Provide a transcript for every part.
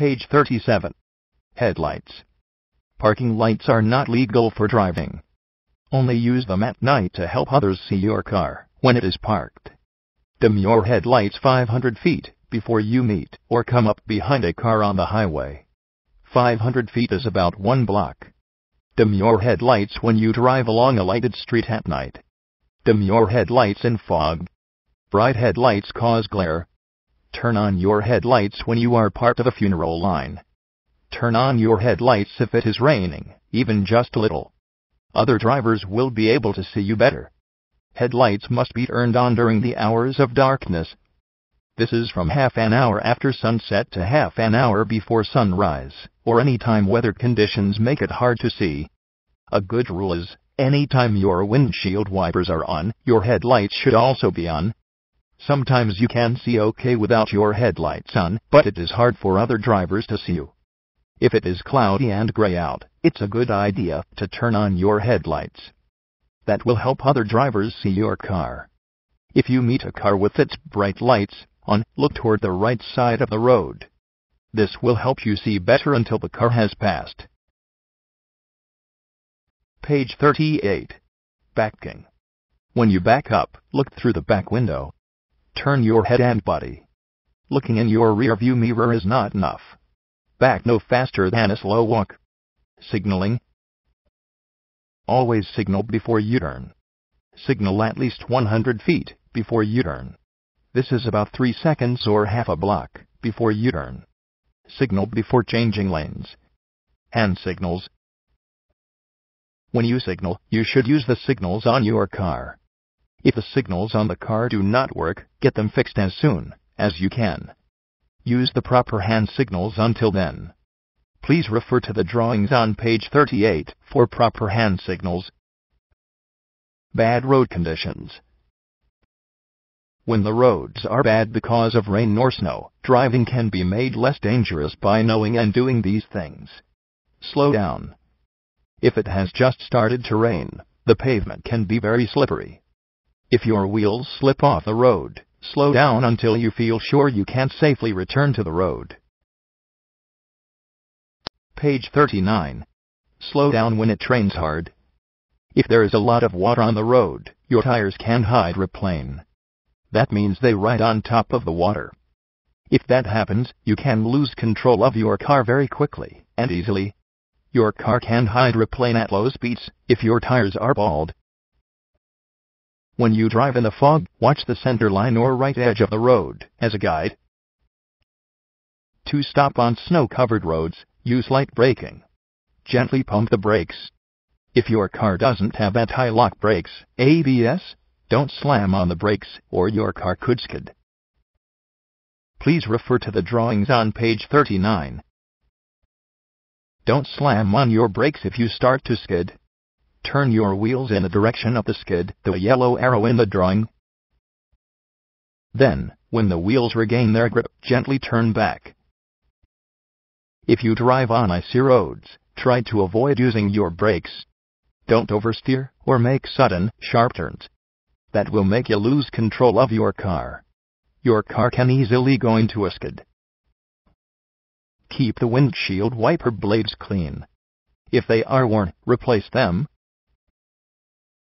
Page 37. Headlights. Parking lights are not legal for driving. Only use them at night to help others see your car when it is parked. Dim your headlights 500 feet before you meet or come up behind a car on the highway. 500 feet is about 1 block. Dim your headlights when you drive along a lighted street at night. Dim your headlights in fog. Bright headlights cause glare. Turn on your headlights when you are part of a funeral line. Turn on your headlights if it is raining, even just a little. Other drivers will be able to see you better. Headlights must be turned on during the hours of darkness. This is from half an hour after sunset to half an hour before sunrise, or any time weather conditions make it hard to see. A good rule is, anytime your windshield wipers are on, your headlights should also be on. Sometimes you can see okay without your headlights on, but it is hard for other drivers to see you. If it is cloudy and gray out, it's a good idea to turn on your headlights. That will help other drivers see your car. If you meet a car with its bright lights on, look toward the right side of the road. This will help you see better until the car has passed. Page 38. Backing. When you back up, look through the back window. Turn your head and body. Looking in your rearview mirror is not enough. Back no faster than a slow walk. Signaling. Always signal before you turn. Signal at least 100 feet before you turn. This is about 3 seconds or half a block before you turn. Signal before changing lanes. Hand signals. When you signal, you should use the signals on your car. If the signals on the car do not work, get them fixed as soon as you can. Use the proper hand signals until then. Please refer to the drawings on page 38 for proper hand signals. Bad road conditions. When the roads are bad because of rain or snow, driving can be made less dangerous by knowing and doing these things. Slow down. If it has just started to rain, the pavement can be very slippery. If your wheels slip off the road, slow down until you feel sure you can safely return to the road. Page 39. Slow down when it rains hard. If there is a lot of water on the road, your tires can hydroplane. That means they ride on top of the water. If that happens, you can lose control of your car very quickly and easily. Your car can hydroplane at low speeds if your tires are bald. When you drive in the fog, watch the center line or right edge of the road as a guide. To stop on snow-covered roads, use light braking. Gently pump the brakes. If your car doesn't have anti-lock brakes, ABS, don't slam on the brakes or your car could skid. Please refer to the drawings on page 39. Don't slam on your brakes if you start to skid. Turn your wheels in the direction of the skid, the yellow arrow in the drawing. Then, when the wheels regain their grip, gently turn back. If you drive on icy roads, try to avoid using your brakes. Don't oversteer or make sudden, sharp turns. That will make you lose control of your car. Your car can easily go into a skid. Keep the windshield wiper blades clean. If they are worn, replace them.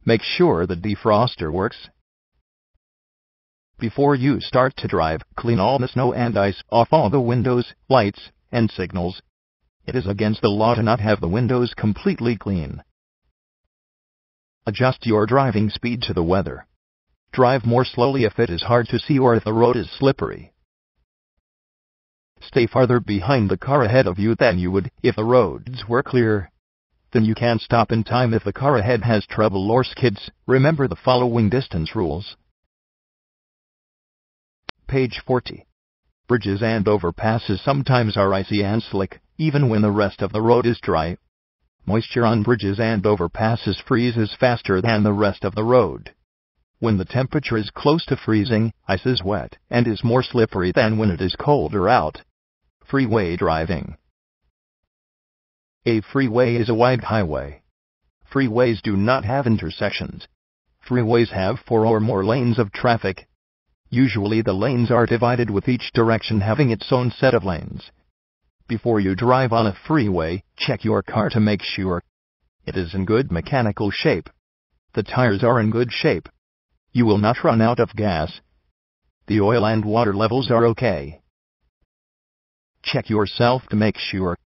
Make sure the defroster works. Before you start to drive, clean all the snow and ice off all the windows, lights, and signals. It is against the law to not have the windows completely clean. Adjust your driving speed to the weather. Drive more slowly if it is hard to see or if the road is slippery. Stay farther behind the car ahead of you than you would if the roads were clear. Then you can stop in time if the car ahead has trouble or skids. Remember the following distance rules. Page 40. Bridges and overpasses sometimes are icy and slick, even when the rest of the road is dry. Moisture on bridges and overpasses freezes faster than the rest of the road. When the temperature is close to freezing, ice is wet and is more slippery than when it is colder out. Freeway driving. A freeway is a wide highway. Freeways do not have intersections. Freeways have 4 or more lanes of traffic. Usually the lanes are divided with each direction having its own set of lanes. Before you drive on a freeway, check your car to make sure it is in good mechanical shape. The tires are in good shape. You will not run out of gas. The oil and water levels are okay. Check yourself to make sure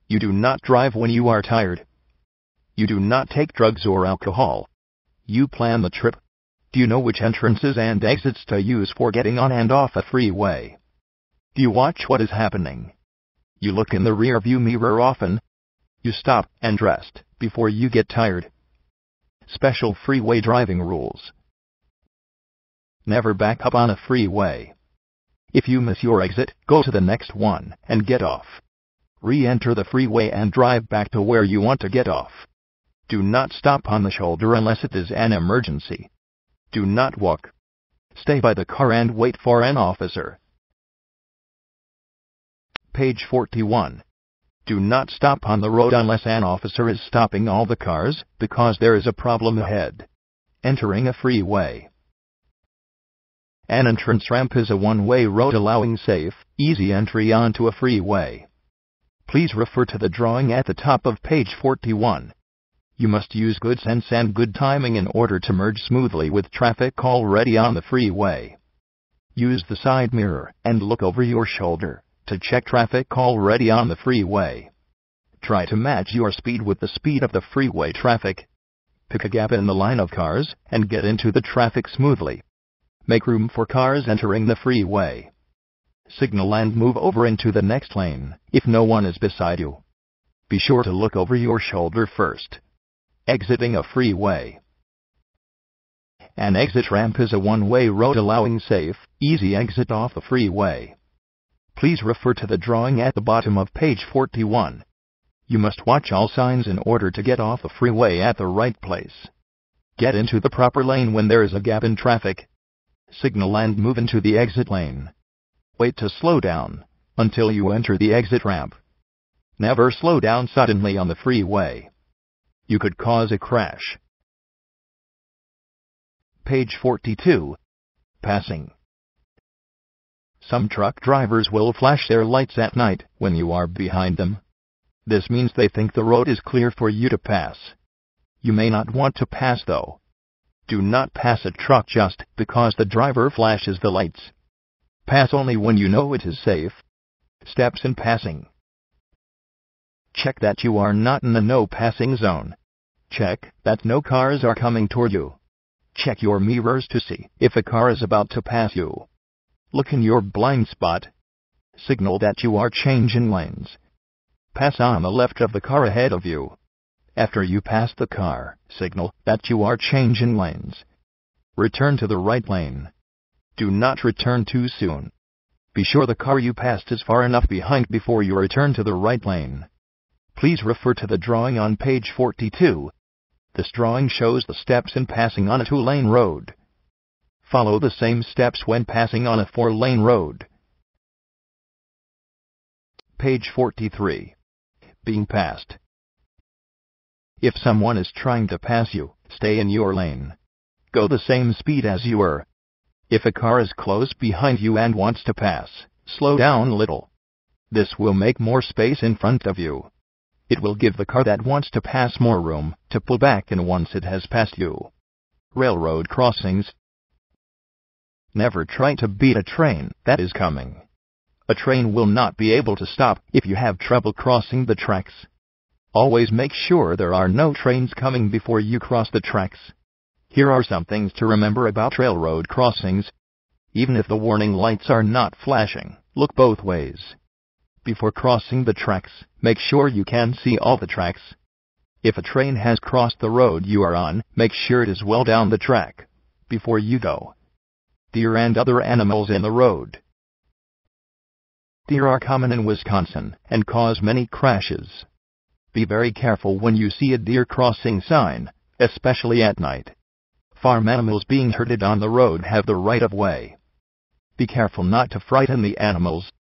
you do not drive when you are tired. You do not take drugs or alcohol. You plan the trip. Do you know which entrances and exits to use for getting on and off a freeway? Do you watch what is happening? You look in the rear-view mirror often. You stop and rest before you get tired. Special freeway driving rules. Never back up on a freeway. If you miss your exit, go to the next one and get off. Re-enter the freeway and drive back to where you want to get off. Do not stop on the shoulder unless it is an emergency. Do not walk. Stay by the car and wait for an officer. Page 41. Do not stop on the road unless an officer is stopping all the cars, because there is a problem ahead. Entering a freeway. An entrance ramp is a one-way road allowing safe, easy entry onto a freeway. Please refer to the drawing at the top of page 41. You must use good sense and good timing in order to merge smoothly with traffic already on the freeway. Use the side mirror and look over your shoulder to check traffic already on the freeway. Try to match your speed with the speed of the freeway traffic. Pick a gap in the line of cars and get into the traffic smoothly. Make room for cars entering the freeway. Signal and move over into the next lane if no one is beside you. Be sure to look over your shoulder first. Exiting a freeway. An exit ramp is a one-way road allowing safe, easy exit off the freeway. Please refer to the drawing at the bottom of page 41. You must watch all signs in order to get off the freeway at the right place. Get into the proper lane when there is a gap in traffic. Signal and move into the exit lane. Wait to slow down until you enter the exit ramp. Never slow down suddenly on the freeway. You could cause a crash. Page 42. Passing. Some truck drivers will flash their lights at night when you are behind them. This means they think the road is clear for you to pass. You may not want to pass though. Do not pass a truck just because the driver flashes the lights. Pass only when you know it is safe. Steps in passing. Check that you are not in the no-passing zone. Check that no cars are coming toward you. Check your mirrors to see if a car is about to pass you. Look in your blind spot. Signal that you are changing lanes. Pass on the left of the car ahead of you. After you pass the car, signal that you are changing lanes. Return to the right lane. Do not return too soon. Be sure the car you passed is far enough behind before you return to the right lane. Please refer to the drawing on page 42. This drawing shows the steps in passing on a 2-lane road. Follow the same steps when passing on a 4-lane road. Page 43. Being passed. If someone is trying to pass you, stay in your lane. Go the same speed as you are. If a car is close behind you and wants to pass, slow down a little. This will make more space in front of you. It will give the car that wants to pass more room to pull back in once it has passed you. Railroad crossings. Never try to beat a train that is coming. A train will not be able to stop if you have trouble crossing the tracks. Always make sure there are no trains coming before you cross the tracks. Here are some things to remember about railroad crossings. Even if the warning lights are not flashing, look both ways. Before crossing the tracks, make sure you can see all the tracks. If a train has crossed the road you are on, make sure it is well down the track before you go. Deer and other animals in the road. Deer are common in Wisconsin and cause many crashes. Be very careful when you see a deer crossing sign, especially at night. Farm animals being herded on the road have the right of way. Be careful not to frighten the animals.